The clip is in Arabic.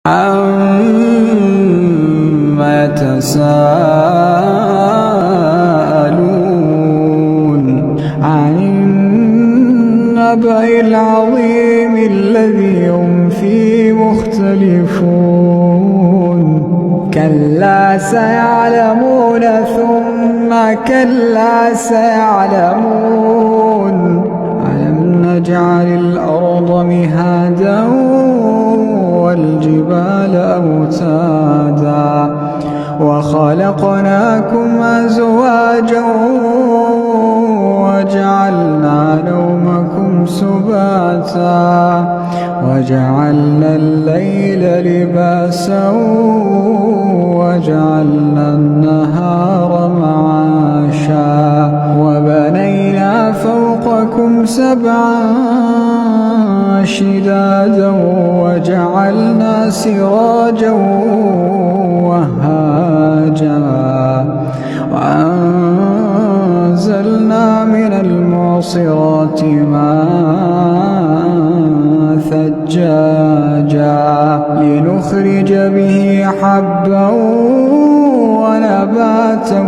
عما يتساءلون عن النبأ العظيم الذي هم فيه مختلفون كلا سيعلمون ثم كلا سيعلمون ألم نجعل الأرض مهادا والجبال أوتادا وخلقناكم أزواجا وجعلنا نومكم سباتا وجعلنا الليل لباسا وجعلنا النهار معاشا وبنينا فوقكم سبعا شدادا وجعلنا سراجا وهاجا وأنزلنا من المعصرات ماء ثجاجا لنخرج به حبا ونباتا